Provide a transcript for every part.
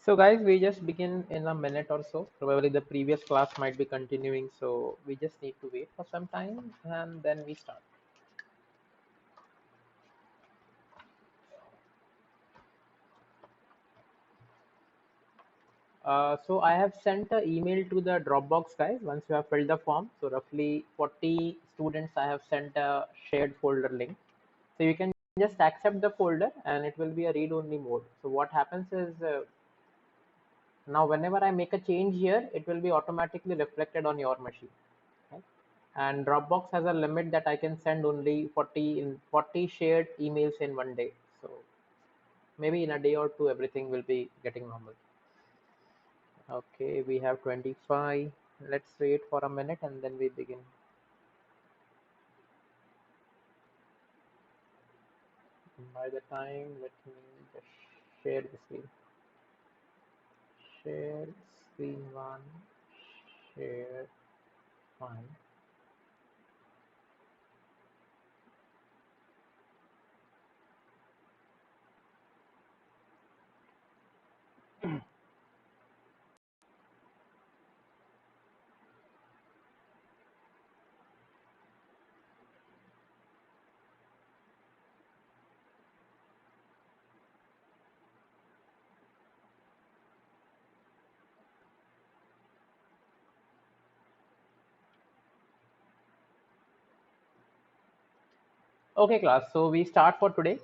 So guys, we just begin in a minute or so. Probably the previous class might be continuing, so we just need to wait for some time and then we start. So I have sent an email to the Dropbox guys once you have filled the form. So roughly 40 students I have sent a shared folder link. So you can just accept the folder and it will be a read-only mode. So what happens is now whenever I make a change here, it will be automatically reflected on your machine. Right? And Dropbox has a limit that I can send only 40 shared emails in one day. So maybe in a day or two, everything will be getting normal. Okay, we have 25. Let's wait for a minute and then we begin. By the time, let me just share the screen. Share screen one, share one. Okay, class. So we start for today.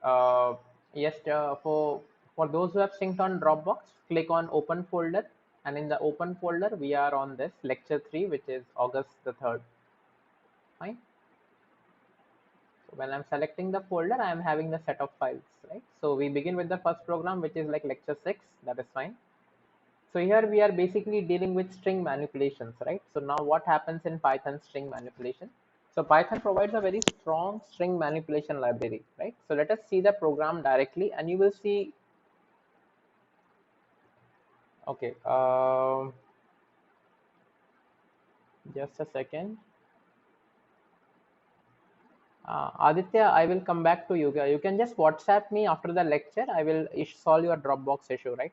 Uh, yes, for those who have synced on Dropbox, click on Open Folder, and in the Open Folder, we are on this Lecture 3, which is August the 3rd. Fine. So when I'm selecting the folder, I am having the set of files, right? So we begin with the first program, which is like Lecture 6. That is fine. So here we are basically dealing with string manipulations, right? So now what happens in Python string manipulation? So Python provides a very strong string manipulation library, right? So let us see the program directly and you will see. Okay, just a second. Aditya, I will come back to you. You can just WhatsApp me after the lecture. I will solve your Dropbox issue, right?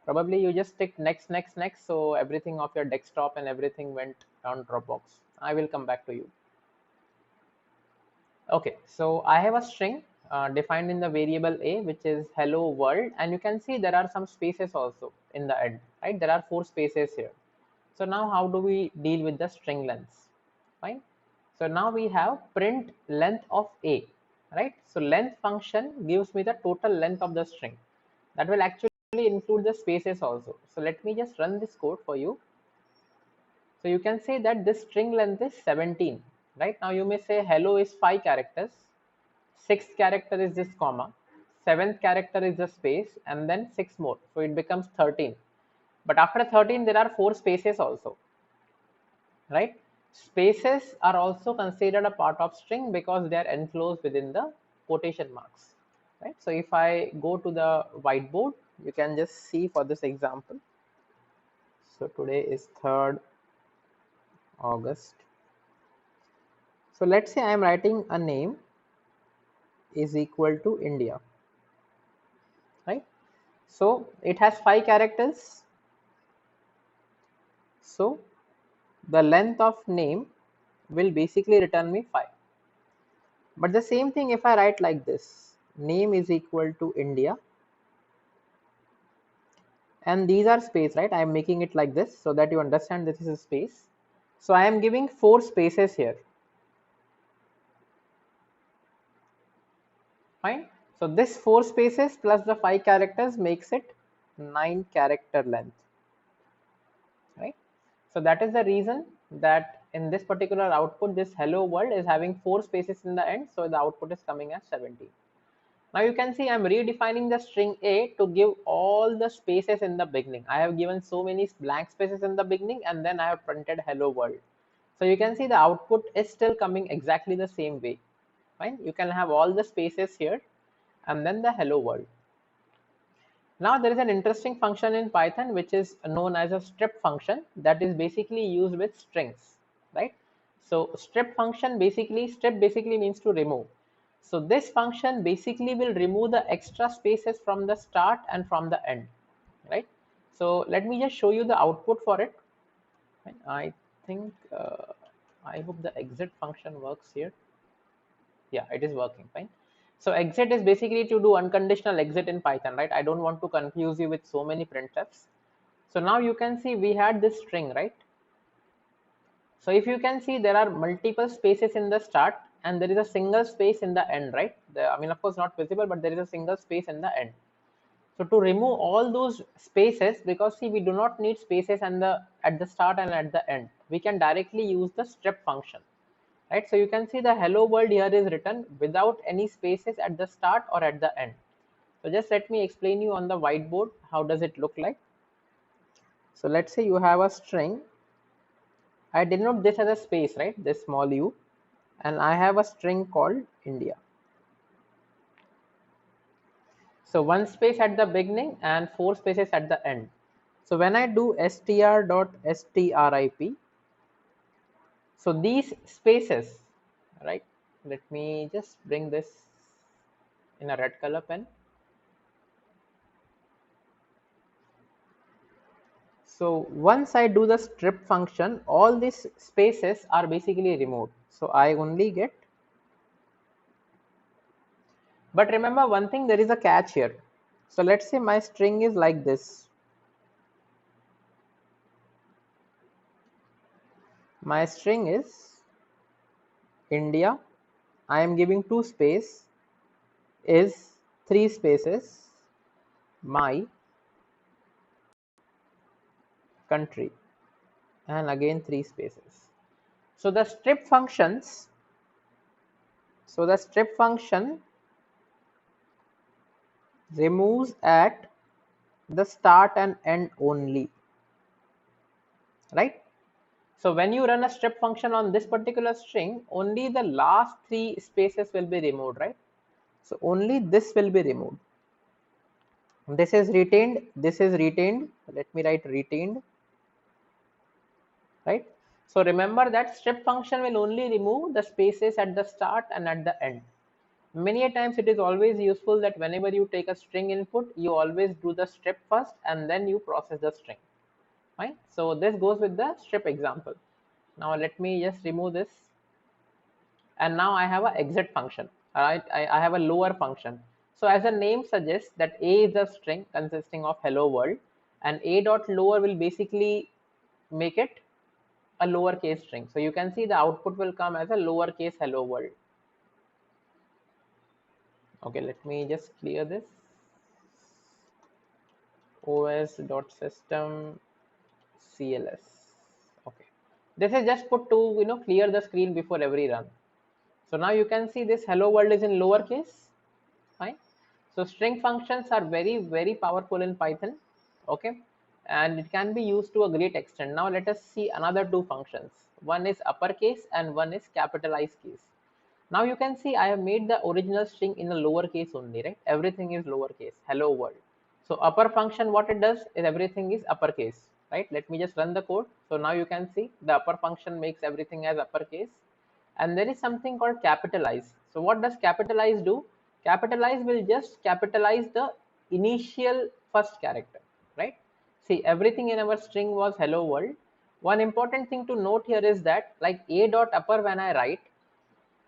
Probably you just tick next, next, next. So everything of your desktop and everything went on Dropbox. I will come back to you. Okay, so I have a string defined in the variable a, which is hello world, and you can see there are some spaces also in the end, right? There are 4 spaces here. So now how do we deal with the string lengths? Fine. So now we have print length of a, right? So length function gives me the total length of the string. That will actually include the spaces also. So let me just run this code for you. So you can say that this string length is 17, right? Now you may say hello is 5 characters, 6th character is this comma, 7th character is the space, and then 6 more. So it becomes 13. But after 13, there are 4 spaces also, right? Spaces are also considered a part of string because they are enclosed within the quotation marks, right? So if I go to the whiteboard, you can just see for this example. So today is 3rd August. So let's say I am writing a name is equal to India, right? So it has 5 characters. So the length of name will basically return me 5. But the same thing if I write like this, name is equal to India, and these are space, right? I am making it like this so that you understand this is a space. So I am giving 4 spaces here. Fine. So this 4 spaces plus the 5 characters makes it 9 character length, right? So that is the reason that in this particular output, this hello world is having 4 spaces in the end. So the output is coming as 17. Now you can see I'm redefining the string A to give all the spaces in the beginning. I have given so many blank spaces in the beginning and then I have printed hello world. So you can see the output is still coming exactly the same way. Fine. You can have all the spaces here and then the hello world. Now there is an interesting function in Python which is known as a strip function that is basically used with strings, right? So strip basically means to remove. So this function basically will remove the extra spaces from the start and from the end. right? So let me just show you the output for it. I think I hope the exit function works here. Yeah, it is working fine. So exit is basically to do unconditional exit in Python, right? I don't want to confuse you with so many printfs. So now you can see we had this string, right? So if you can see, there are multiple spaces in the start and there is a single space in the end, right? I mean, of course, not visible, but there is a single space in the end. So to remove all those spaces, because see, we do not need spaces and at the start and at the end, we can directly use the strip function, right? So you can see the hello world here is written without any spaces at the start or at the end. So just let me explain you on the whiteboard, how does it look like? So let's say you have a string. I denote this as a space, right? This small u, and I have a string called India. So one space at the beginning and four spaces at the end. So when I do str.strip, so these spaces, right? Let me just bring this in a red color pen. So once I do the strip function, all these spaces are basically removed. So I only get, but remember one thing, there is a catch here. So let's say my string is like this. My string is India. I am giving two space is three spaces my country and again three spaces. So the strip functions, so the strip function removes at the start and end only, right? So when you run a strip function on this particular string, only the last three spaces will be removed, right? So only this will be removed. This is retained, this is retained. Let me write retained, right? So remember that strip function will only remove the spaces at the start and at the end. Many a times it is always useful that whenever you take a string input, you always do the strip first and then you process the string, right? So this goes with the strip example. Now let me just remove this, and now I have an exit function. All right, I have a lower function. So as the name suggests that a is a string consisting of hello world, and a dot lower will basically make it a lowercase string. So you can see the output will come as a lowercase hello world. Okay, let me just clear this. os.system cls. Okay, this is just put to clear the screen before every run. So now you can see this hello world is in lowercase. Fine. So string functions are very powerful in Python. Okay, and it can be used to a great extent. Now let us see another two functions. One is uppercase and one is capitalized case. Now you can see I have made the original string in a lowercase only, right? Everything is lowercase. Hello world. So upper function, what it does is everything is uppercase, right? Let me just run the code. So now you can see the upper function makes everything as uppercase, and there is something called capitalize. So what does capitalize do? Capitalize will just capitalize the initial first character, right? See, everything in our string was hello world. One important thing to note here is that like a dot upper, when I write,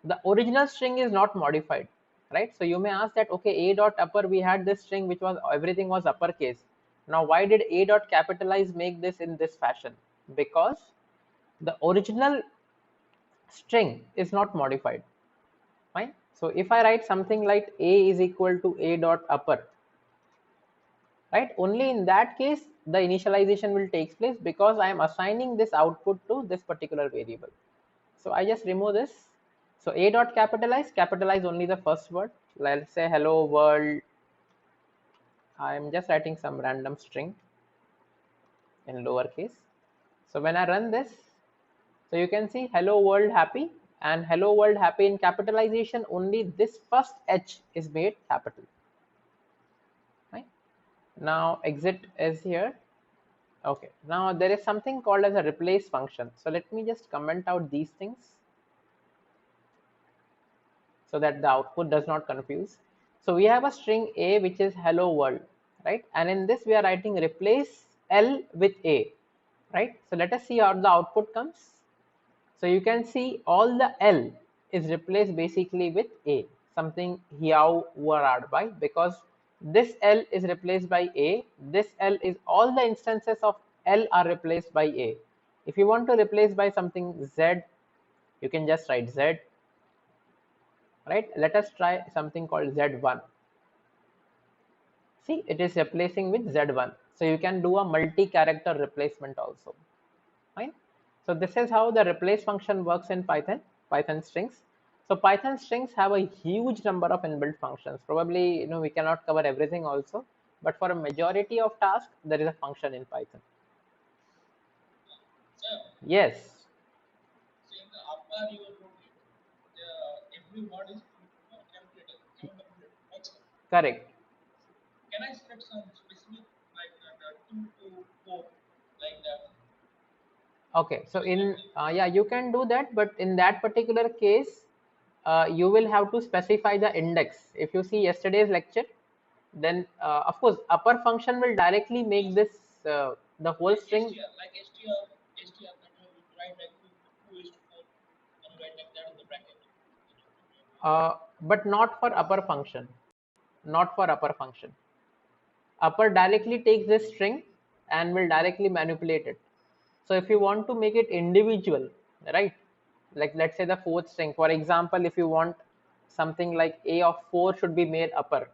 the original string is not modified, right? So you may ask that, okay, a dot upper, we had this string which was everything was uppercase. Now why did a dot capitalize make this in this fashion? Because the original string is not modified. Fine. So if I write something like a is equal to a dot upper, right, only in that case the initialization will take place, because I am assigning this output to this particular variable. So I just remove this. So a dot capitalize only the first word. Let's say hello world. I am just writing some random string in lowercase. So when I run this, so you can see hello world happy, and hello world happy in capitalization, only this first H is made capital. Right? Now exit is here. Okay, now there is something called as a replace function. So let me just comment out these things so that the output does not confuse. So we have a string a which is hello world, right? And in this we are writing replace L with A, right? So let us see how the output comes. So you can see all the L is replaced basically with A, something Hiao were by, because this L is replaced by A. This L is all the instances of L are replaced by A. If you want to replace by something Z, you can just write Z, right? Let us try something called Z1. See, it is replacing with Z1. So you can do a multi-character replacement also. Fine. So this is how the replace function works in Python strings. So Python strings have a huge number of inbuilt functions. Probably, we cannot cover everything also, but for a majority of tasks, there is a function in Python. Yes. Correct. Okay, so in yeah, you can do that, but in that particular case, you will have to specify the index. If you see yesterday's lecture, then of course upper function will directly make this the whole string. But not for upper function. Not for upper function. Upper directly takes this string and will directly manipulate it. So if you want to make it individual, right? Like let's say the fourth string, for example, if you want something like a of 4 should be made upper,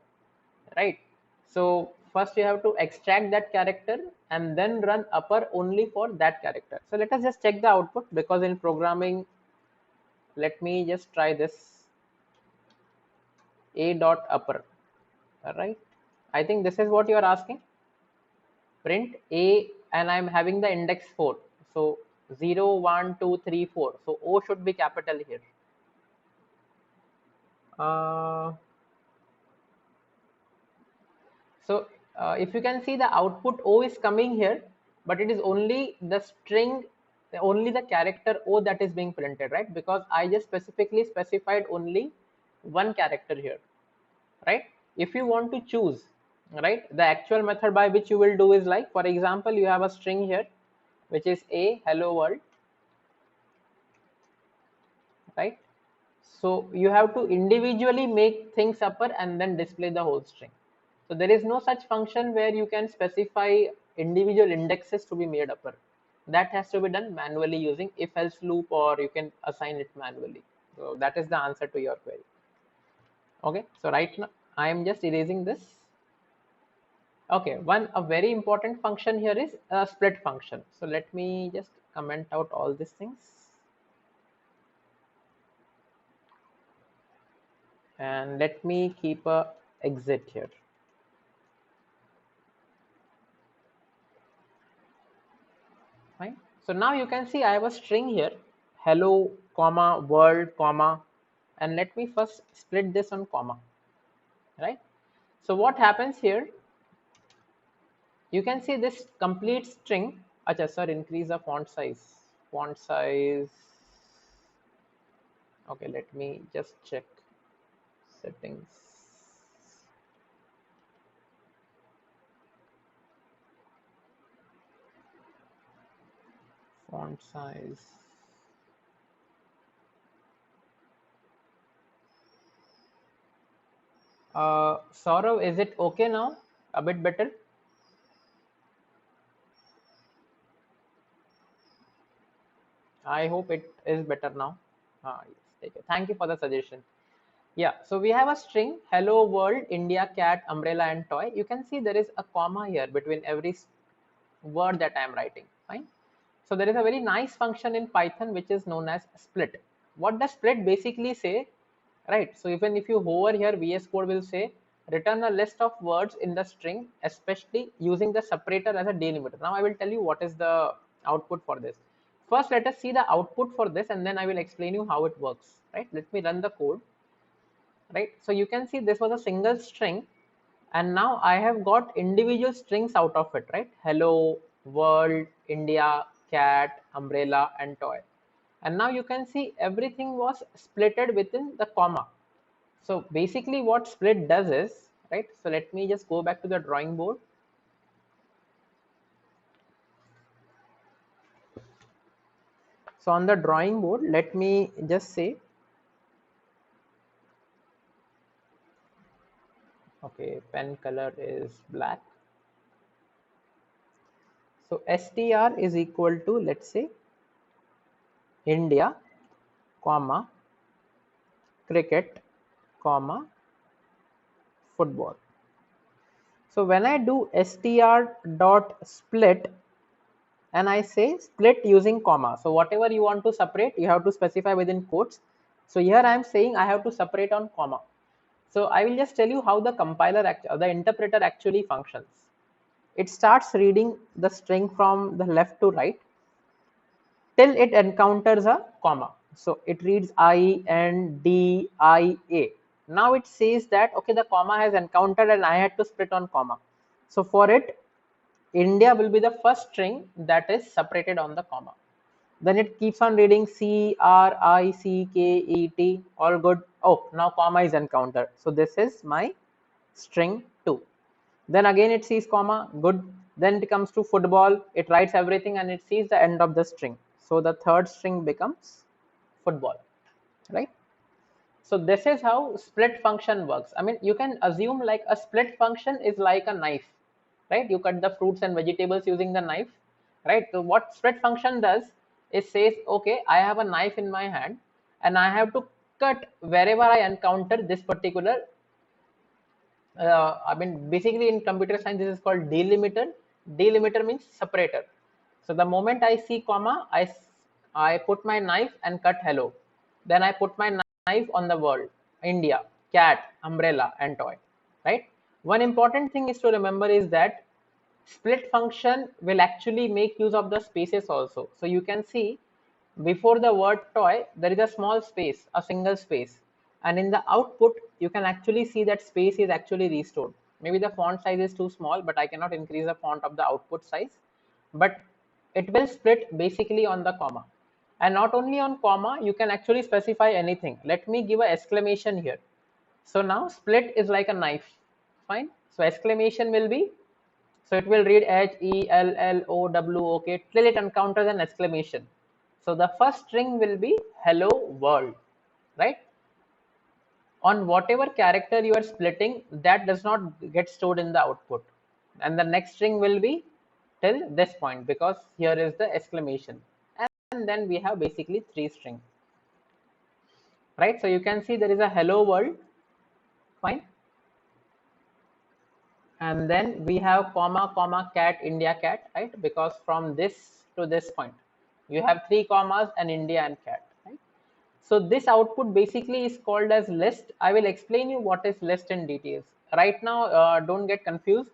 right? So first you have to extract that character and then run upper only for that character. So let us just check the output, because in programming, let me just try this a dot upper, all right? I think this is what you are asking. Print a, and I'm having the index 4. So 0, 1, 2, 3, 4. So O should be capital here. Uh, so if you can see, the output O is coming here, but it is only the string, only the character O that is being printed, right? Because I just specifically specified only one character here, right? If you want to choose, right, the actual method by which you will do is like, for example, you have a string here, which is a hello world, right? So you have to individually make things upper and then display the whole string. So there is no such function where you can specify individual indexes to be made upper. That has to be done manually using if else loop, or you can assign it manually. So that is the answer to your query. Okay, so right now I am just erasing this. Okay, a very important function here is a split function. So let me just comment out all these things. And let me keep a exit here. Fine. So now you can see I have a string here, hello, comma, world, comma, and let me first split this on comma, right? So what happens here, you can see this complete string. Acha, sir, increase the font size. Font size. Okay, let me just check settings. Font size. Saurav, is it okay now? A bit better? I hope it is better now. Yes, take it. Thank you for the suggestion. Yeah, so we have a string, hello world, India, cat, umbrella, and toy. You can see there is a comma here between every word that I am writing. Fine. So there is a very nice function in Python which is known as split. What does split basically say? Right. So even if you hover here, VS Code will say return a list of words in the string, especially using the separator as a delimiter. Now I will tell you what is the output for this. First, let us see the output for this, and then I will explain you how it works. Right. Let me run the code. Right. So you can see this was a single string, and now I have got individual strings out of it, right? Hello, world, India, cat, umbrella, and toy. And now you can see everything was splitted within the comma. So basically what split does is, right? So let me just go back to the drawing board. So on the drawing board, let me just say, okay, pen color is black. So str is equal to, let's say, India, comma, cricket, comma, football. So when I do str dot split and I say split using comma, so whatever you want to separate, you have to specify within quotes. So here I am saying I have to separate on comma. So I will just tell you how the compiler, the interpreter actually functions. It starts reading the string from the left to right till it encounters a comma. So it reads I, N, D, I, A. Now it says that, okay, the comma has encountered and I had to split on comma. So for it, India will be the first string that is separated on the comma. Then it keeps on reading C, R, I, C, K, E, T, all good. Oh, now comma is encountered. So this is my string 2. Then again it sees comma, good. Then it comes to football, it writes everything and it sees the end of the string. So the third string becomes football, right? So this is how split function works. I mean, you can assume like a split function is like a knife, right? You cut the fruits and vegetables using the knife, right? So what split function does is says, okay, I have a knife in my hand and I have to cut wherever I encounter this particular, I mean, basically in computer science, this is called delimiter. Delimiter means separator. So the moment I see comma, I put my knife and cut hello. Then I put my knife on the world, India, cat, umbrella, and toy, right? One important thing is to remember is that split function will actually make use of the spaces also. So you can see before the word toy, there is a small space, a single space. And in the output, you can actually see that space is actually restored. Maybe the font size is too small, but I cannot increase the font of the output size. But it will split basically on the comma. And not only on comma, you can actually specify anything. Let me give an exclamation here. So now split is like a knife. Fine. So exclamation will be, so it will read HELLOWOK till it encounters an exclamation. So the first string will be hello world, right? On whatever character you are splitting, that does not get stored in the output. And the next string will be till this point because here is the exclamation. And then we have basically 3 strings, right? So you can see there is a hello world, fine. And then we have comma, comma, cat, India, cat, right? Because from this to this point, you have 3 commas and India and cat, right? So this output basically is called as list. I will explain you what is list in details. Right now, don't get confused.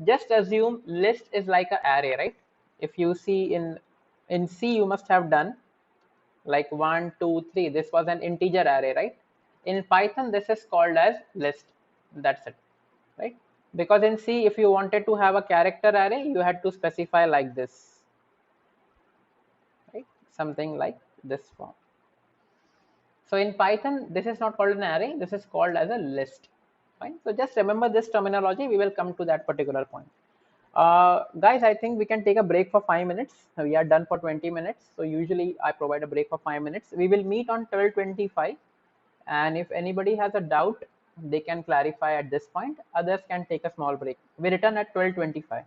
Just assume list is like an array, right? If you see in C, you must have done like 1, 2, 3. This was an integer array, right? In Python, this is called as list. That's it, right? Because in C, if you wanted to have a character array, you had to specify like this, right? Something like this form. So in Python, this is not called an array. This is called as a list. Fine. So just remember this terminology. We will come to that particular point. Guys, I think we can take a break for 5 minutes. We are done for 20 minutes. So usually I provide a break for 5 minutes. We will meet on 12:25. And if anybody has a doubt, they can clarify at this point. Others can take a small break. We return at 12:25.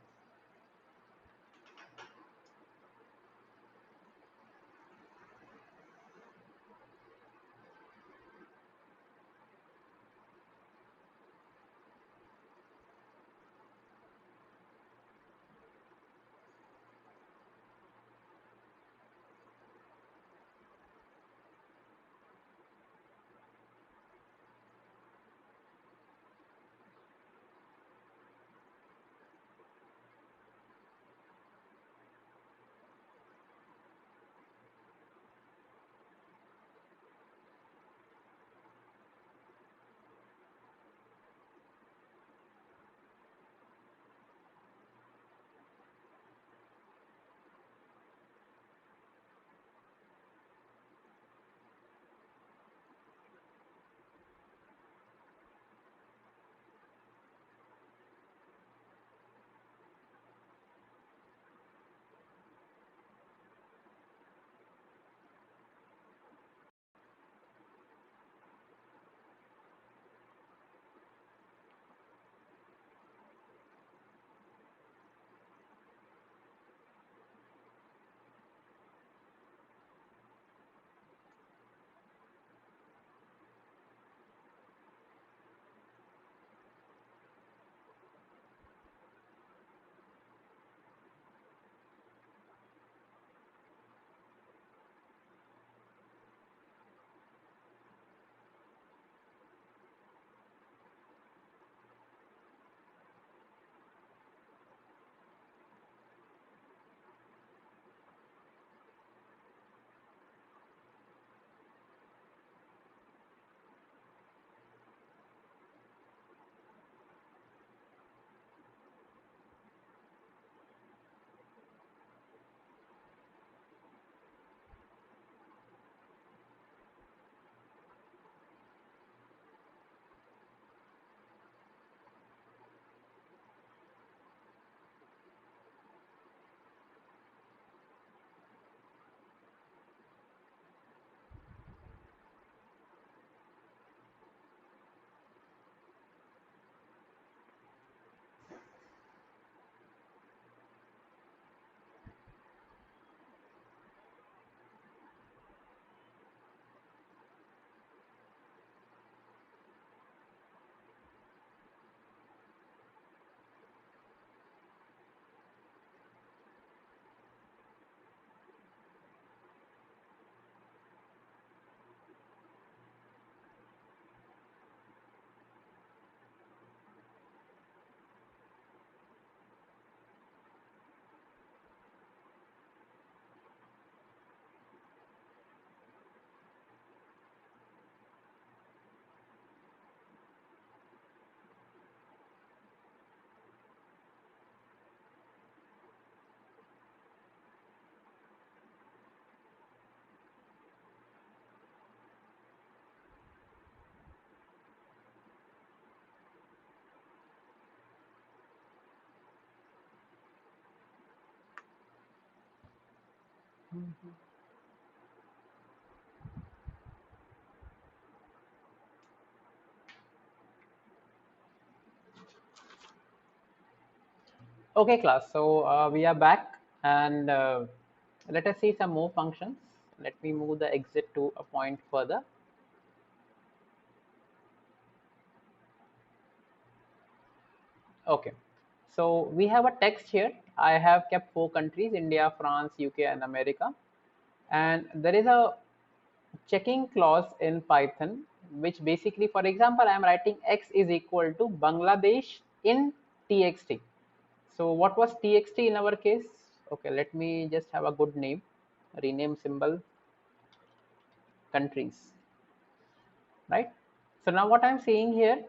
Okay, class. So we are back, and let us see some more functions. Let me move the exit to a point further. Okay. So we have a text here. I have kept four countries: India, France, UK, and America. And there is a checking clause in Python, which basically, for example, I am writing x is equal to Bangladesh in txt. So what was txt in our case? Okay, let me just have a good name. Rename symbol countries, right? So now what I'm saying here,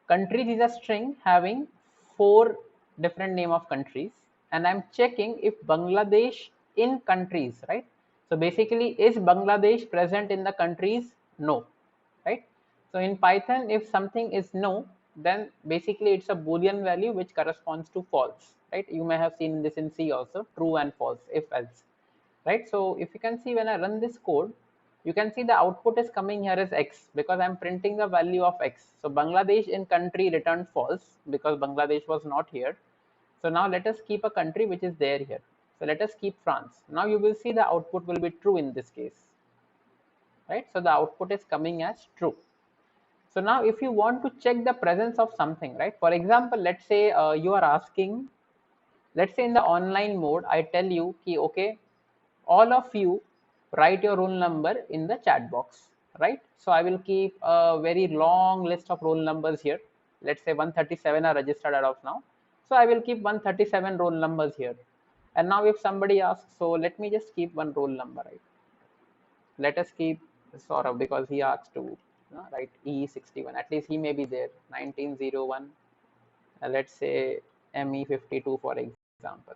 countries is a string having four different name of countries, and I'm checking if Bangladesh in countries, right? So basically, is Bangladesh present in the countries? No, right? So in Python, if something is no, then basically it's a Boolean value which corresponds to false, right? You may have seen this in C also, true and false, if else, right? So if you can see, when I run this code, you can see the output is coming here as x because I'm printing the value of x. So Bangladesh in country returned false because Bangladesh was not here. So now let us keep a country which is there here. So let us keep France. Now you will see the output will be true in this case, right? So the output is coming as true. So now if you want to check the presence of something, right? For example, let's say you are asking, let's say in the online mode, I tell you, ki, okay, all of you write your roll number in the chat box, right? So I will keep a very long list of roll numbers here. Let's say 137 are registered as of now. So I will keep 137 roll numbers here. And now if somebody asks, so let me just keep one roll number, right? Let us keep Saurabh because he asked to write E61. At least he may be there. 1901. Let's say ME52 for example,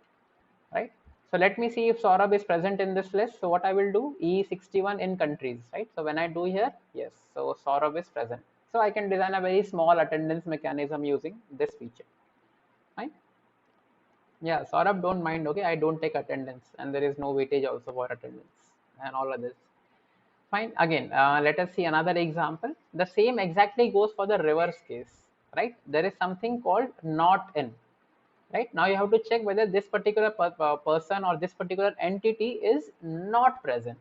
right? So let me see if Saurabh is present in this list. So what I will do, E61 in countries, right? So when I do here, yes, so Saurabh is present. So I can design a very small attendance mechanism using this feature, right? Yeah, Saurabh, don't mind, okay? I don't take attendance and there is no weightage also for attendance and all others. Fine. Again, let us see another example. The same exactly goes for the reverse case, right? There is something called not in, right? Now you have to check whether this particular person or this particular entity is not present,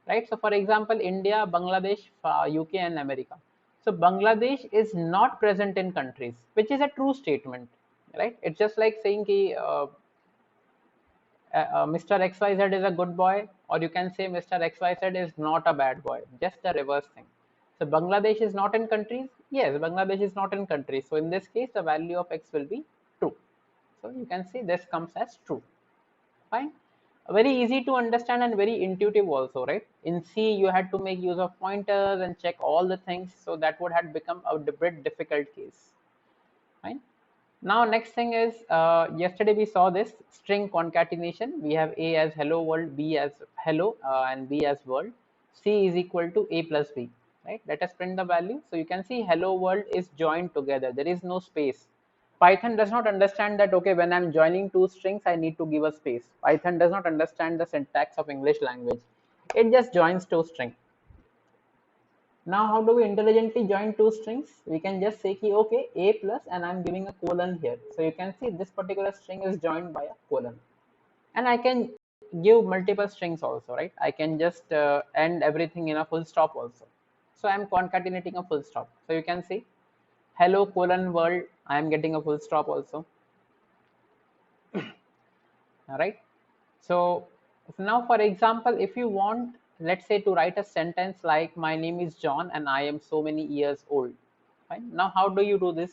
right? So for example, India, Bangladesh, UK, and America. So Bangladesh is not present in countries, which is a true statement, right? It's just like saying ki, Mr. XYZ is a good boy, or you can say Mr. XYZ is not a bad boy, just the reverse thing. So Bangladesh is not in countries. Yes, Bangladesh is not in countries. So in this case, the value of X will be true. So you can see this comes as true. Fine. Very easy to understand and very intuitive also, right? In C, you had to make use of pointers and check all the things. So that would have become a bit difficult case. Fine. Now next thing is, yesterday we saw this string concatenation. We have A as hello world, B as hello, and B as world. C is equal to A plus B, right? Let us print the value. So you can see hello world is joined together. There is no space. Python does not understand that, okay, when I'm joining two strings, I need to give a space. Python does not understand the syntax of English language. It just joins two strings. Now, how do we intelligently join two strings? We can just say, ki, okay, A plus, and I'm giving a colon here. So you can see this particular string is joined by a colon. And I can give multiple strings also, right? I can just end everything in a full stop also. So I'm concatenating a full stop. So you can see hello colon world, I am getting a full stop also. All right. So now, for example, if you want, let's say, to write a sentence like my name is John and I am so many years old. Fine. Now, how do you do this?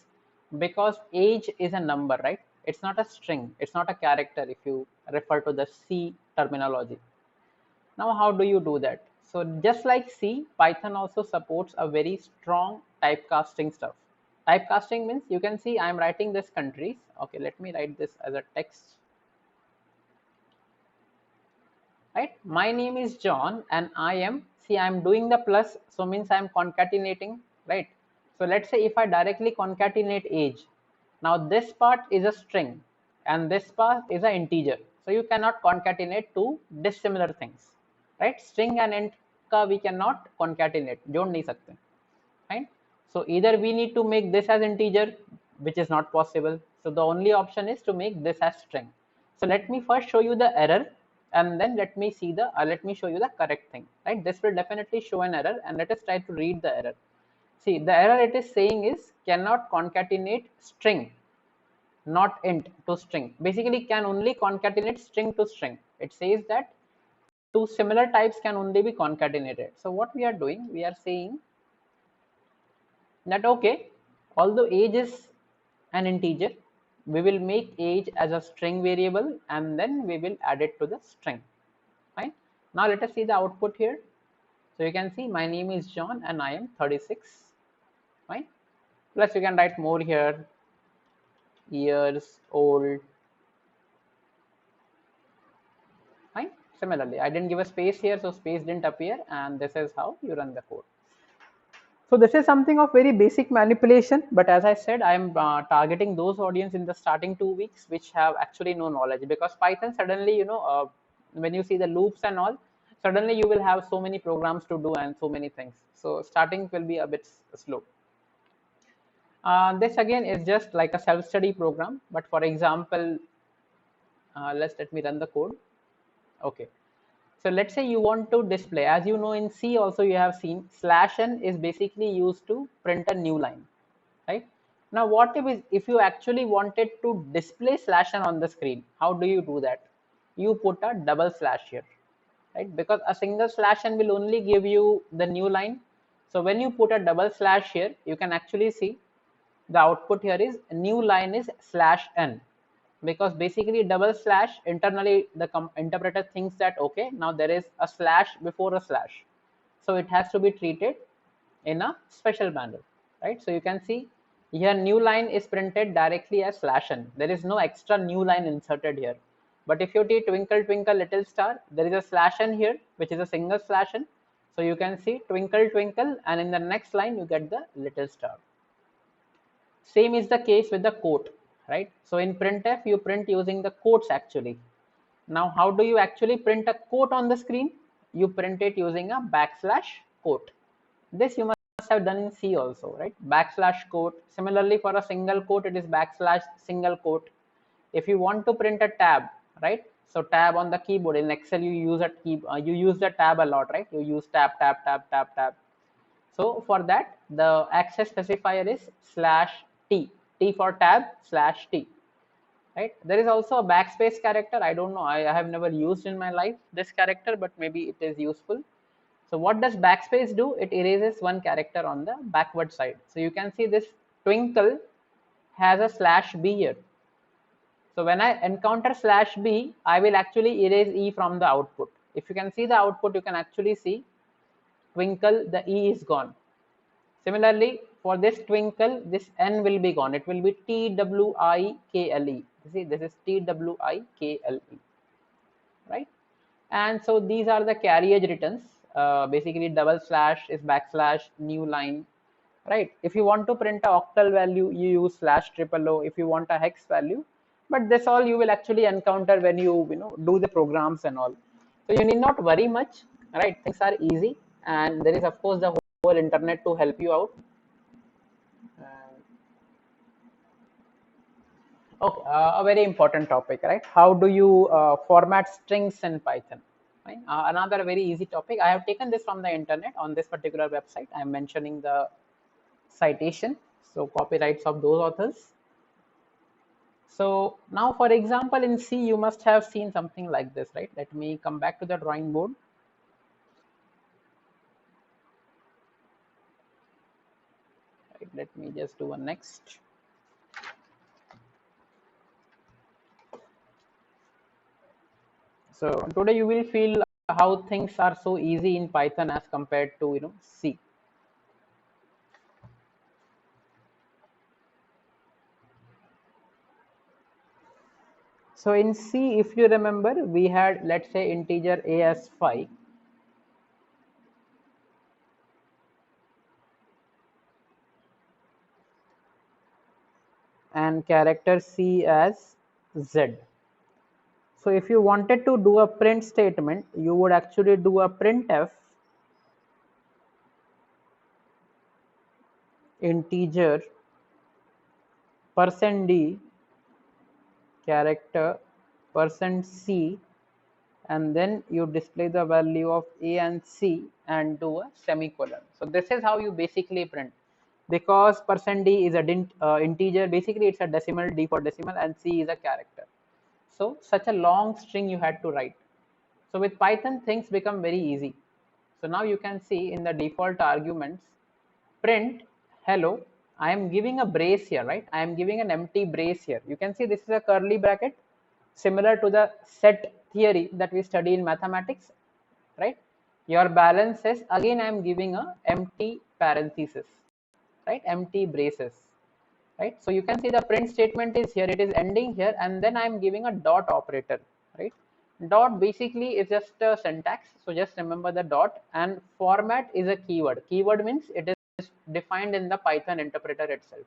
Because age is a number, right? It's not a string. It's not a character if you refer to the C terminology. Now, how do you do that? So just like C, Python also supports a very strong typecasting stuff. Typecasting means you can see I'm writing this countries. Okay, let me write this as a text, right? My name is John and I am, see, I'm doing the plus, so means I'm concatenating, right? So let's say if I directly concatenate age, now this part is a string and this part is an integer. So you cannot concatenate two dissimilar things, right? String and int का we cannot concatenate, जोड़ नहीं सकते, right? So either we need to make this as integer, which is not possible. So the only option is to make this as string. So let me first show you the error, and then let me show you the correct thing, right? This will definitely show an error, and let us try to read the error. See, the error it is saying is cannot concatenate string, not int to string. Basically can only concatenate string to string. It says that two similar types can only be concatenated. So what we are doing, we are saying that okay, although age is an integer, we will make age as a string variable and then we will add it to the string. Fine. Now let us see the output here. So you can see my name is John and I am 36. Fine. Plus you can write more here, years old. Fine. Similarly, I didn't give a space here, so space didn't appear, and this is how you run the code. So this is something of very basic manipulation, but as I said, I am targeting those audience in the starting 2 weeks which have actually no knowledge, because Python suddenly, when you see the loops and all, suddenly you will have so many programs to do and so many things. So starting will be a bit slow. This again is just like a self-study program, but for example, let me run the code. Okay. So let's say you want to display, as you know in C also you have seen /n is basically used to print a new line, right? Now what if you actually wanted to display /n on the screen, how do you do that? You put a double slash here, right? Because a single /n will only give you the new line. So when you put a double slash here, you can actually see the output here is new line is /n, because basically double slash internally the interpreter thinks that okay, now there is a slash before a slash, so it has to be treated in a special manner, right? So you can see here new line is printed directly as /n. There is no extra new line inserted here. But if you take twinkle twinkle little star, there is a /n here which is a single /n. So you can see twinkle twinkle, and in the next line you get the little star. Same is the case with the quote, right? So in printf, you print using the quotes actually. Now, how do you actually print a quote on the screen? You print it using a \quote. This you must have done in C also, right? \quote. Similarly, for a single quote, it is \single quote. If you want to print a tab, right? So tab on the keyboard in Excel, you use you use the tab a lot, right? You use tab, tab, tab, tab, tab. So for that, the access specifier is /t, t for tab /t, right? There is also a backspace character. I don't know, I have never used in my life this character, but maybe it is useful. So what does backspace do? It erases one character on the backward side. So you can see this twinkle has a /b here. So when I encounter /b, I will actually erase e from the output. If you can see the output, you can actually see twinkle, the e is gone. Similarly, for this twinkle, this n will be gone. It will be TWIKLE. You see, this is TWIKLE, right? And so these are the carriage returns. Basically, double slash is / new line, right? If you want to print a octal value, you use /OO. If you want a hex value, but this all you will actually encounter when you do the programs and all. So you need not worry much, right? Things are easy, and there is of course the whole internet to help you out. Okay, a very important topic, right? How do you format strings in Python? Right? Another very easy topic. I have taken this from the internet on this particular website. I am mentioning the citation, so copyrights of those authors. So now, for example, in C, you must have seen something like this, right? Let me come back to the drawing board. Right, let me just do a next. So today you will feel how things are so easy in Python as compared to C. So in C, if you remember, we had, let's say, integer a as 5. And character C as Z. So if you wanted to do a print statement, you would actually do a printf integer %d character %c, and then you display the value of a and c and do a semicolon. So this is how you basically print, because %d is a integer, basically it's a decimal, d for decimal, and c is a character. So such a long string you had to write. So with Python, things become very easy. So now you can see in the default arguments, print hello. I am giving a brace here, right? I am giving an empty brace here. You can see this is a curly bracket, similar to the set theory that we study in mathematics, right? Your balance is, again I am giving a empty parenthesis, right? Empty braces, right? So you can see the print statement is here, it is ending here, and then I am giving a dot operator, right? Dot basically is just a syntax, so just remember the dot, and format is a keyword. Keyword means it is defined in the Python interpreter itself.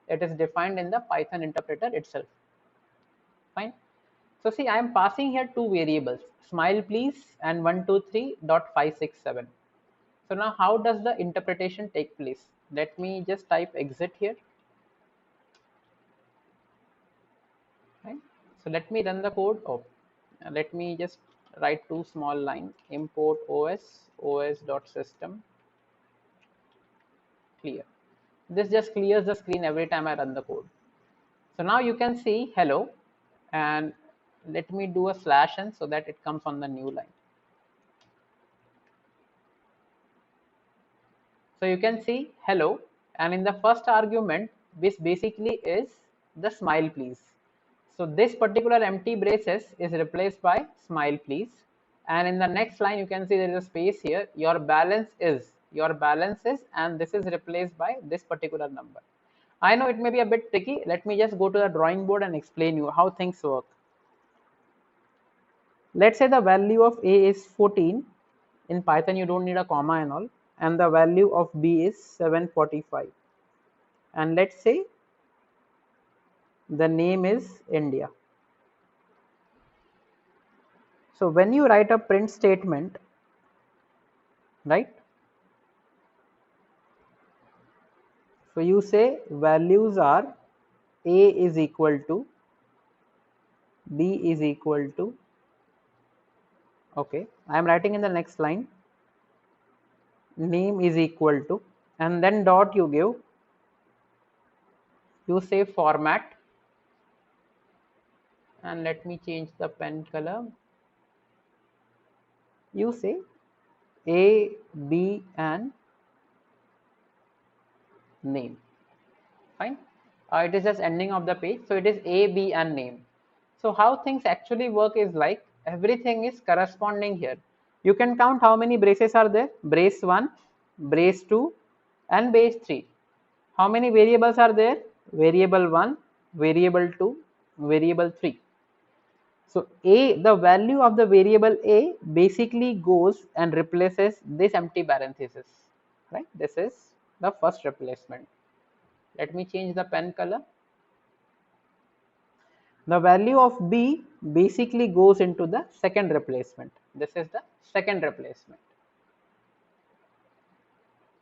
It is defined in the Python interpreter itself. Fine. So see, I am passing here two variables, smile please and 123.567. So now how does the interpretation take place? Let me just type exit here. Right. So let me run the code. Let me just write two small lines, import os.system clear. This just clears the screen every time I run the code. So now you can see hello, and let me do a /n so that it comes on the new line. So you can see hello, and in the first argument, this basically is the smile please. So this particular empty braces is replaced by smile please, and in the next line you can see there is a space here, your balance is, and this is replaced by this particular number. I know it may be a bit tricky. Let me just go to the drawing board and explain you how things work. Let's say the value of a is 14. In Python you don't need a comma and all, and the value of b is 745, and let's say the name is India. So when you write a print statement, right, so you say values are a is equal to, b is equal to, okay, I am writing in the next line, name is equal to, and then dot you give, you say format, and let me change the pen color, you say a, b and name. Fine. It is just ending of the page, so it is a, b and name. So how things actually work is like everything is corresponding here. You can count how many braces are there, brace 1, brace 2 and brace 3. How many variables are there, variable 1, variable 2, variable 3. So a, the value of the variable a basically goes and replaces this empty parenthesis, right? This is the first replacement. Let me change the pen color. The value of b basically goes into the second replacement. This is the second replacement.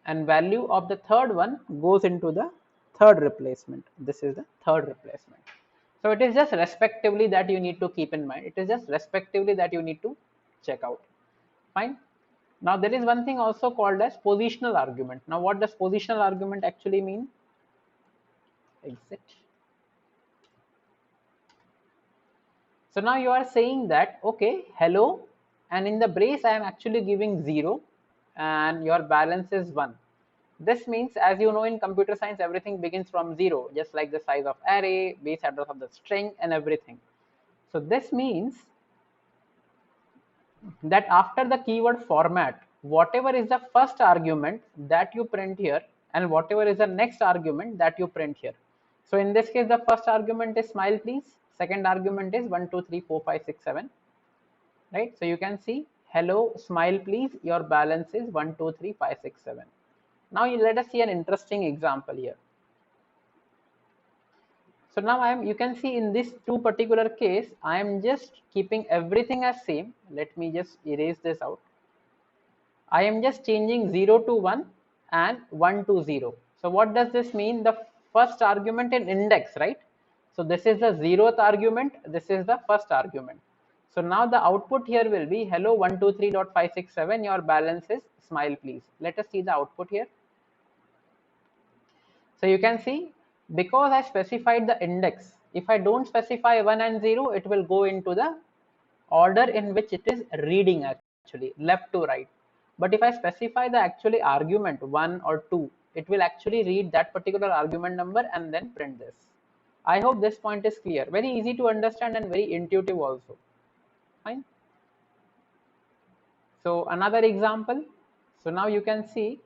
And value of the third one goes into the third replacement. This is the third replacement. So it is just respectively that you need to keep in mind. It is just respectively that you need to check out. Fine. Now there is one thing also called as positional argument. Now what does positional argument actually mean? Exit. So now you are saying that, okay, hello, and in the brace I am actually giving 0 and your balance is 1. This means, as you know, in computer science everything begins from 0, just like the size of array, base address of the string and everything. So this means that after the keyword format, whatever is the first argument that you print here and whatever is the next argument that you print here. So in this case, the first argument is smile please, second argument is 1 2 3 4 5 6 7, right? So you can see hello smile please, your balance is 1 2 3 5 6 7. Now let us see an interesting example here. So now you can see in this two particular case, I am just keeping everything as same. Let me just erase this out. I am just changing 0 to 1 and 1 to 0. So what does this mean? The first argument in index, right? So this is the 0th argument. This is the first argument. So now the output here will be hello 123.567. Your balance is smile please. Let us see the output here. So you can see, because I specified the index, if I don't specify 1 and 0, it will go into the order in which it is reading, actually left to right. But if I specify the actually argument 1 or 2, it will actually read that particular argument number and then print this. I hope this point is clear. Very easy to understand and very intuitive also. Fine. So another example. So now you can see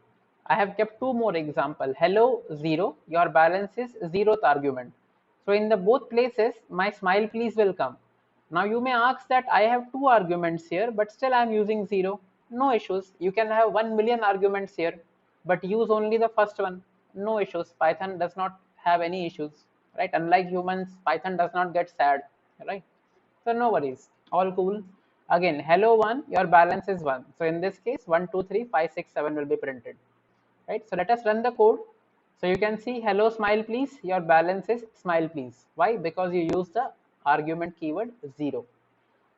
I have kept two more example. Hello 0, your balance is 0th argument. So in the both places my smile please will come. Now you may ask that I have two arguments here but still I am using 0. No issues. You can have 1 million arguments here but use only the first one. No issues. Python does not have any issues, right? Unlike humans, Python does not get sad, right? So no worries, all cool. Again, hello 1, your balance is 1. So in this case, 1, 2, 3, 5, 6, 7 will be printed, right? So let us run the code. So you can see hello smile please, your balance is smile please. Why? Because you use the argument keyword 0.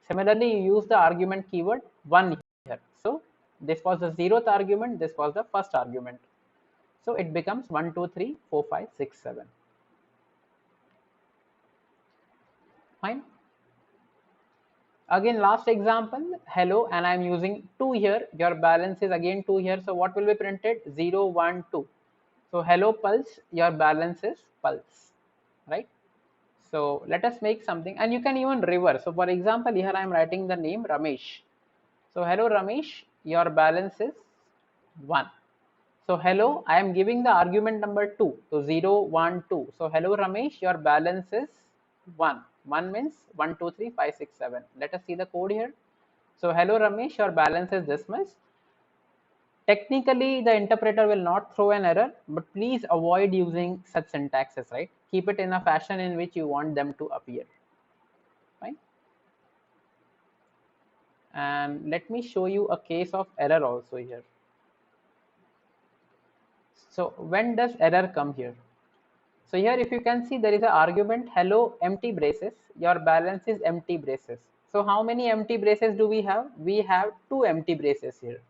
Similarly, you use the argument keyword 1 here. So this was the 0th argument, this was the first argument. So it becomes 1, 2, 3, 4, 5, 6, 7. Fine. Again, last example, hello, and I'm using 2 here. Your balance is again 2 here. So what will be printed? 0, 1, 2. So hello pulse, your balance is pulse, right? So let us make something, and you can even reverse. So for example, here I'm writing the name Ramesh. So hello Ramesh, your balance is 1. So hello, I am giving the argument number 2. So 0, 1, 2. So hello Ramesh, your balance is 1. 1 means 1, 2, 3, 5, 6, 7. Let us see the code here. So hello Ramesh, your balance is this much. Technically, the interpreter will not throw an error, but please avoid using such syntaxes, right? Keep it in a fashion in which you want them to appear. Fine. And let me show you a case of error also here. So when does error come here? So here if you can see there is an argument hello empty braces, your balance is empty braces. So how many empty braces do we have? We have 2 empty braces here.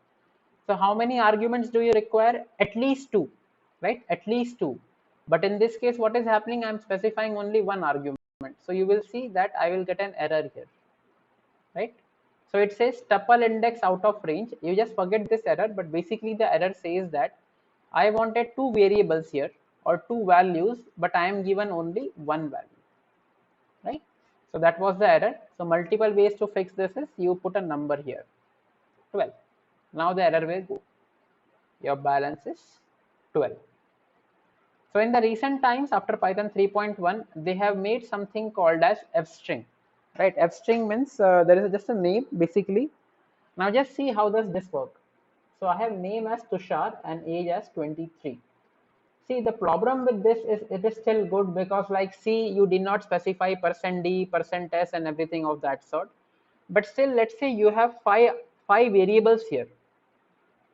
So how many arguments do you require? At least 2, right? At least 2. But in this case what is happening? I'm specifying only 1 argument. So you will see that I will get an error here, right? So it says tuple index out of range. You just forget this error, but basically the error says that I wanted 2 variables here or 2 values, but I am given only 1 value, right? So that was the error. So multiple ways to fix this is you put a number here, 12. Now the error will go. Your balance is 12. So in the recent times after Python 3.1, they have made something called as fstring, right? Fstring means there is just a name basically. Now just see how does this work. So I have name as Tushar and age as 23. See, the problem with this is it is still good because like see, you did not specify %d, %s and everything of that sort. But still, let's say you have five variables here.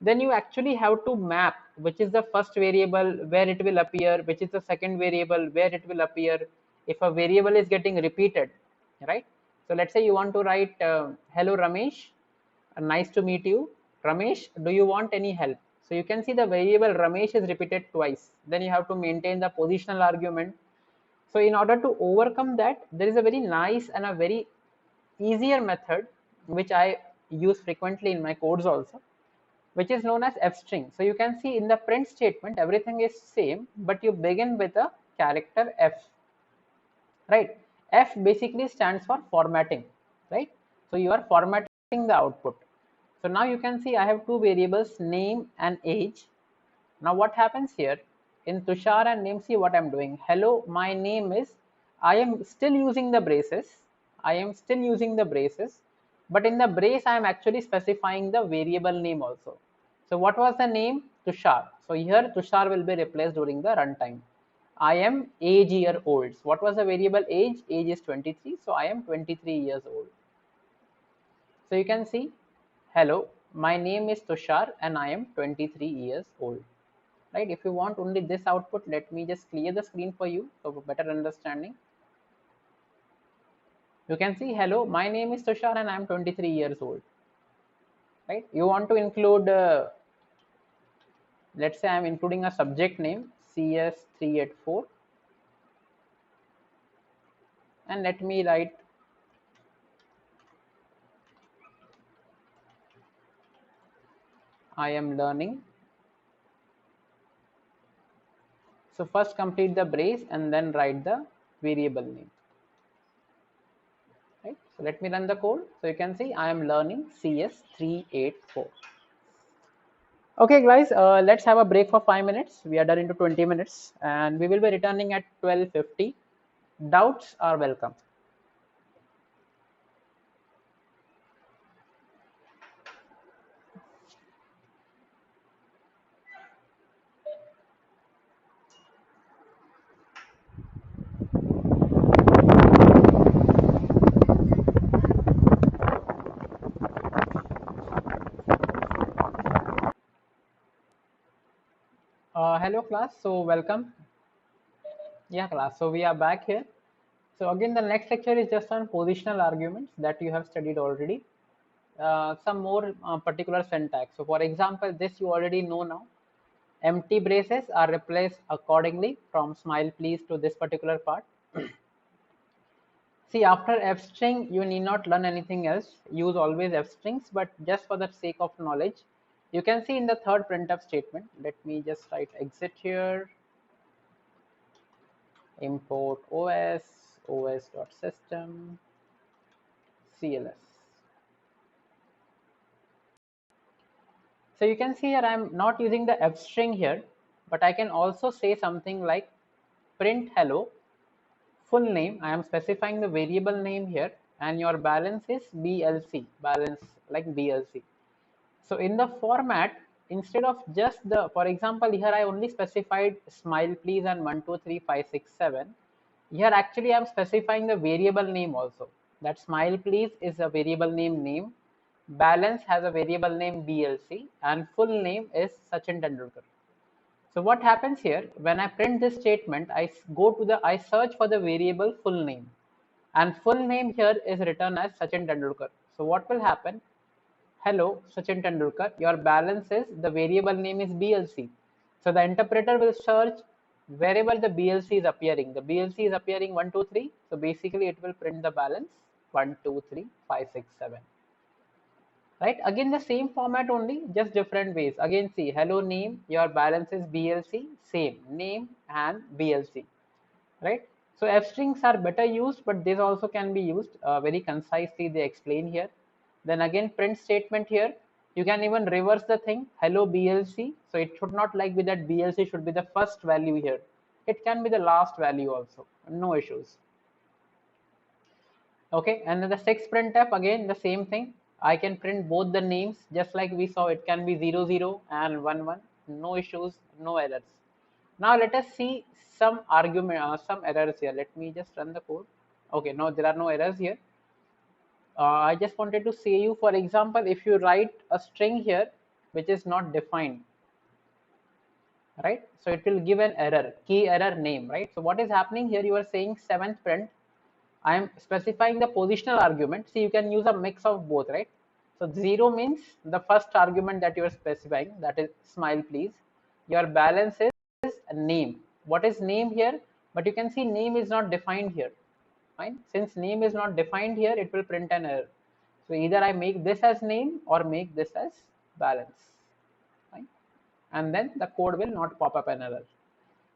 Then you actually have to map which is the first variable where it will appear, which is the second variable where it will appear, if a variable is getting repeated, right? So let's say you want to write hello Ramesh, nice to meet you Ramesh, do you want any help? So you can see the variable Ramesh is repeated twice. Then you have to maintain the positional argument. So in order to overcome that, there is a very nice and a very easier method which I use frequently in my codes also, which is known as fstring. So you can see in the print statement everything is same, but you begin with a character f, right? F basically stands for formatting, right? So you are formatting the output. So now you can see I have 2 variables, name and age. Now what happens here in Tushar and name? See what I'm doing. Hello, my name is, I am still using the braces. I am still using the braces, but in the brace I am actually specifying the variable name also. So what was the name? Tushar. So here Tushar will be replaced during the runtime. I am age year olds. What was the variable age? Age is 23, so I am 23 years old. So you can see, hello, my name is Tushar and I am 23 years old. Right? If you want only this output, let me just clear the screen for you for better understanding. You can see, hello, my name is Tushar and I am 23 years old. Right? You want to include, let's say I'm including a subject name CS384, and let me write I am learning. So first complete the brace and then write the variable name. Right? So let me run the code. So you can see I am learning CS384. Okay guys, let's have a break for 5 minutes. We are done into 20 minutes and we will be returning at 12:50. Doubts are welcome. Hello class, so welcome. Yeah class, so we are back here. So again, the next lecture is just on positional arguments that you have studied already. Some more particular syntax. So for example, this you already know now. Empty braces are replaced accordingly from smile please to this particular part. See, after f string, you need not learn anything else. Use always f strings, but just for the sake of knowledge, you can see in the third printf statement. Let me just write exit here. Import os.system cls. So you can see here I'm not using the f string here, but I can also say something like print hello full name. I am specifying the variable name here, and your balance is BLC, balance like BLC. So in the format, instead of just the, for example, here I only specified smile please and 1 2 3 5 6 7. Here actually I'm specifying the variable name also. That smile please is a variable name, balance has a variable name BLC, and full name is Sachin Tendulkar. So what happens here, when I print this statement, I search for the variable full name, and full name here is written as Sachin Tendulkar. So what will happen? Hello, Sachin Tendulkar, your balance is, the variable name is BLC. So the interpreter will search wherever the BLC is appearing. The BLC is appearing 1 2 3. So basically it will print the balance 1 2 3 5 6 7. Right, again the same format only, just different ways. Again see, hello name, your balance is BLC, same name and BLC. Right, so f strings are better used, but this also can be used very concisely, they explain here. Then again print statement here, you can even reverse the thing, hello BLC. So it should not like be that BLC should be the first value here, it can be the last value also, no issues. Okay, and then the sixth printf, again the same thing. I can print both the names, just like we saw, it can be 00 and 11, no issues, no errors. Now let us see some argument, some errors here. Let me just run the code. Okay, no, there are no errors here. I just wanted to say you, for example, if you write a string here which is not defined, right? So it will give an error, key error name, right? So what is happening here? You are saying seventh print, I am specifying the positional argument. See, you can use a mix of both, right? So 0 means the first argument that you are specifying, that is smile please. Your balance is name. What is name here? But you can see name is not defined here. Fine. Since name is not defined here, it will print an error. So either I make this as name or make this as balance. Fine. And then the code will not pop up an error.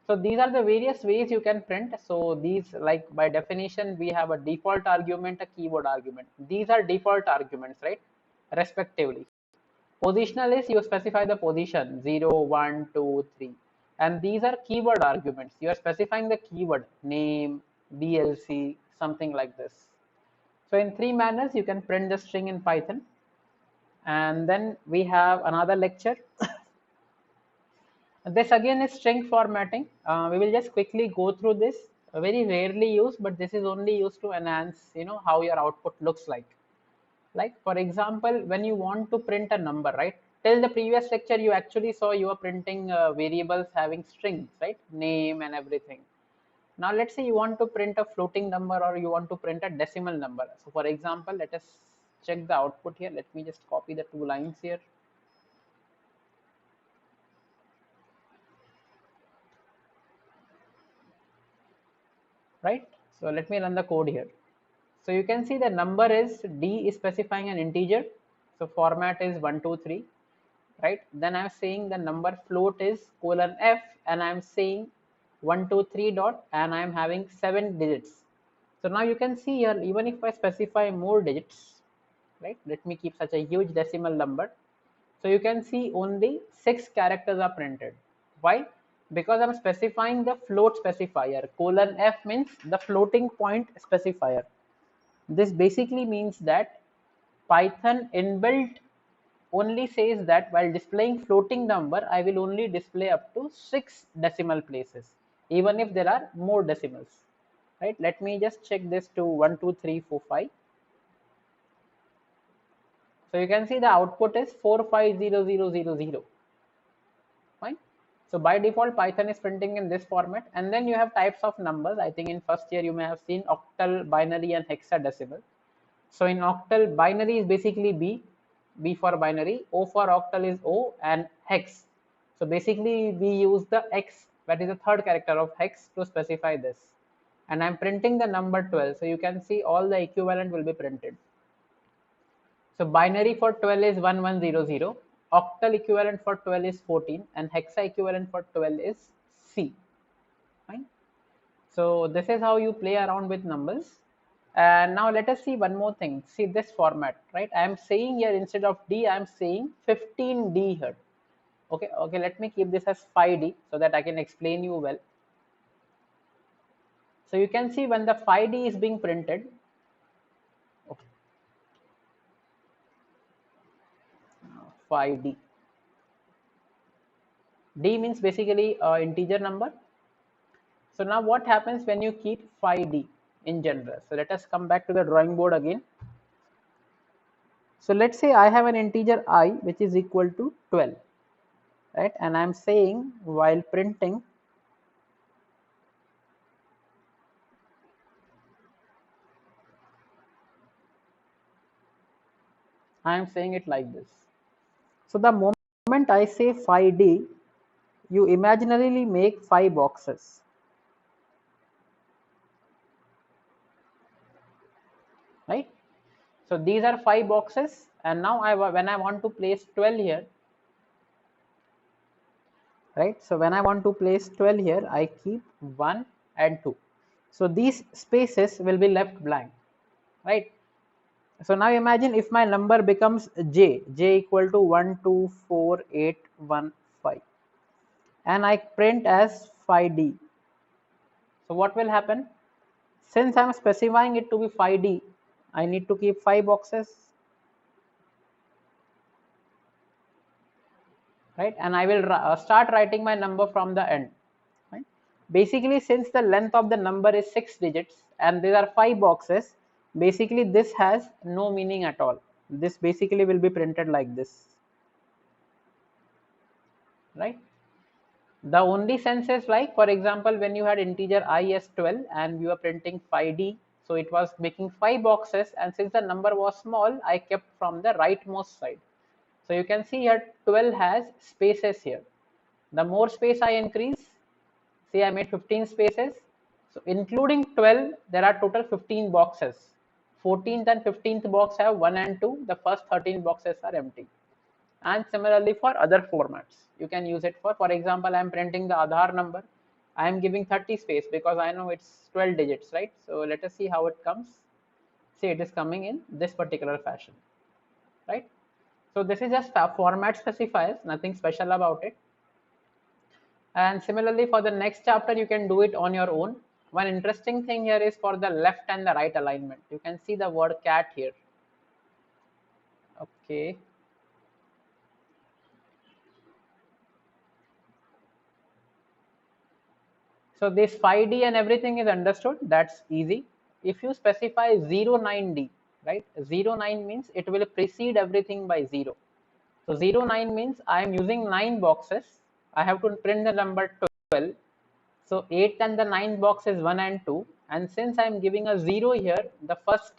So these are the various ways you can print. So these, like by definition, we have a default argument, a keyword argument. These are default arguments, right? Respectively. Positional is you specify the position 0, 1, 2, 3. And these are keyword arguments. You are specifying the keyword name, BLC, something like this. So in three manners, you can print the string in Python. And then we have another lecture This again is string formatting. We will just quickly go through this. Very rarely used, but this is only used to enhance, how your output looks like. Like for example, when you want to print a number, right? Till the previous lecture, you actually saw you are printing variables having strings, right? Name and everything. Now let's say you want to print a floating number or you want to print a decimal number. So for example, let us check the output here. Let me just copy the two lines here. Right? So let me run the code here. So you can see the number is D is specifying an integer. So format is 123, right? Then I'm saying the number float is colon F and I'm saying 123 dot and I'm having 7 digits. So now you can see here, even if I specify more digits, right? Let me keep such a huge decimal number. So you can see only 6 characters are printed. Why? Because I'm specifying the float specifier. Colon F means the floating point specifier. This basically means that Python inbuilt only says that while displaying floating number, I will only display up to 6 decimal places, even if there are more decimals. Right? Let me just check this to 1, 2, 3, 4, 5. So you can see the output is 450000. Fine. So by default, Python is printing in this format, and then you have types of numbers. I think in first year you may have seen octal, binary, and hexadecimal. So in octal, binary is basically B for binary, O for octal is O, and hex. So basically we use the X, that is the third character of hex, to specify this. And I'm printing the number 12. So you can see all the equivalent will be printed. So binary for 12 is 1100, octal equivalent for 12 is 14, and hexa equivalent for 12 is C. Fine. So this is how you play around with numbers. And now let us see one more thing. See this format, right? I am saying here instead of D, I am saying 15D here. Okay, let me keep this as 5D so that I can explain you well. So you can see when the 5D is being printed, okay, 5D. D means basically integer number. So now what happens when you keep 5D in general? So let us come back to the drawing board again. So let's say I have an integer I which is equal to 12, right? And I'm saying while printing, I am saying it like this. So the moment I say 5D, you imaginarily make 5 boxes. Right? So these are 5 boxes, and now when I want to place 12 here, right? So when I want to place 12 here, I keep 1 and 2. So these spaces will be left blank, right? So now imagine if my number becomes j equal to 124815, and I print as 5D. So what will happen? Since I'm specifying it to be 5D, I need to keep 5 boxes, right? And I will start writing my number from the end. Right? Basically, since the length of the number is 6 digits and there are 5 boxes, basically this has no meaning at all. This basically will be printed like this, right? The only sense is like, for example, when you had integer I as 12 and you are printing 5D, so it was making 5 boxes, and since the number was small, I kept from the rightmost side. So you can see here 12 has spaces here. The more space I increase, see I made 15 spaces. So including 12, there are total 15 boxes. 14th and 15th box have 1 and 2. The first 13 boxes are empty. And similarly for other formats, you can use it for example, I'm printing the Aadhaar number. I'm giving 30 space because I know it's 12 digits, right? So let us see how it comes. See, it is coming in this particular fashion, right? So this is just format specifiers, nothing special about it. And similarly for the next chapter, you can do it on your own. One interesting thing here is for the left and the right alignment. You can see the word cat here. Okay. So this 5D and everything is understood. That's easy. If you specify 09D, right? 09 means it will precede everything by 0. So 09 means I am using 9 boxes. I have to print the number 12. So 8 and the 9 box is 1 and 2. And since I am giving a 0 here, the first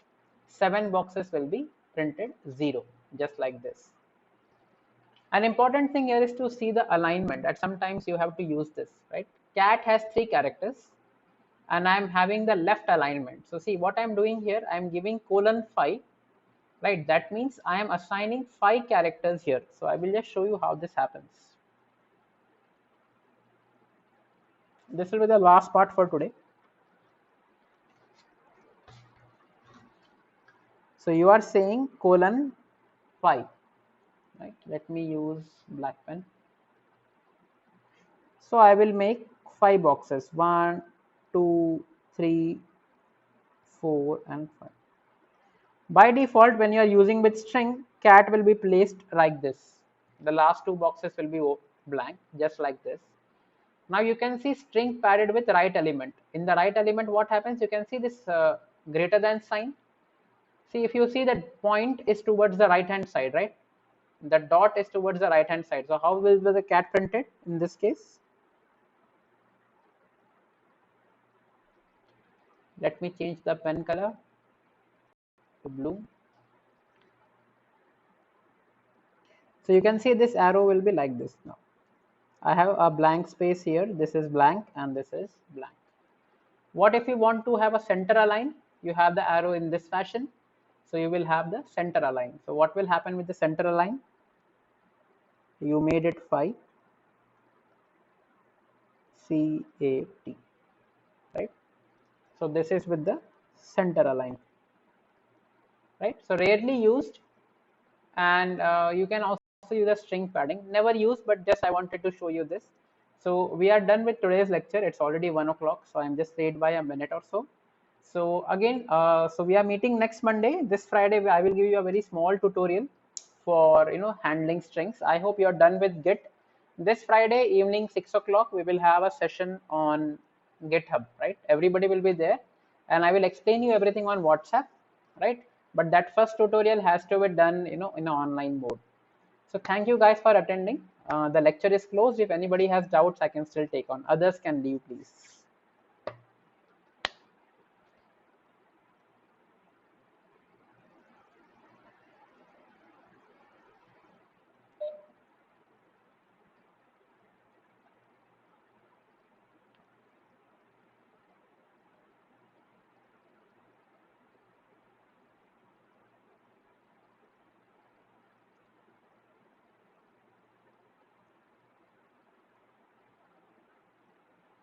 7 boxes will be printed 0, just like this. An important thing here is to see the alignment, that sometimes you have to use this, right? Cat has 3 characters and I'm having the left alignment. So see what I'm doing here, I'm giving :5, right? That means I am assigning 5 characters here. So I will just show you how this happens. This will be the last part for today. So you are saying :5, right? Let me use black pen. So I will make 5 boxes, 1, 2, 3, 4 and 5. By default, when you are using with string, cat will be placed like this. The last 2 boxes will be blank, just like this. Now you can see string padded with right element. In the right element, what happens? You can see this greater than sign. See, if you see that point is towards the right hand side, right? The dot is towards the right hand side. So how will the cat printed in this case? Let me change the pen color to blue. So you can see this arrow will be like this now. I have a blank space here. This is blank and this is blank. What if you want to have a center align? You have the arrow in this fashion. So you will have the center align. So what will happen with the center align? You made it 5 CAT, right? So this is with the center align, right? So rarely used, and you can also use a string padding. Never used, but just I wanted to show you this. So we are done with today's lecture. It's already 1 o'clock, so I'm just late by a minute or so. So again, so we are meeting next Monday. This Friday, I will give you a very small tutorial for handling strings. I hope you're done with Git. This Friday evening 6 o'clock, we will have a session on GitHub, right? Everybody will be there, and I will explain you everything on WhatsApp, right? But that first tutorial has to be done, in an online mode. So thank you guys for attending. The lecture is closed. If anybody has doubts, I can still take on. Others can leave, please.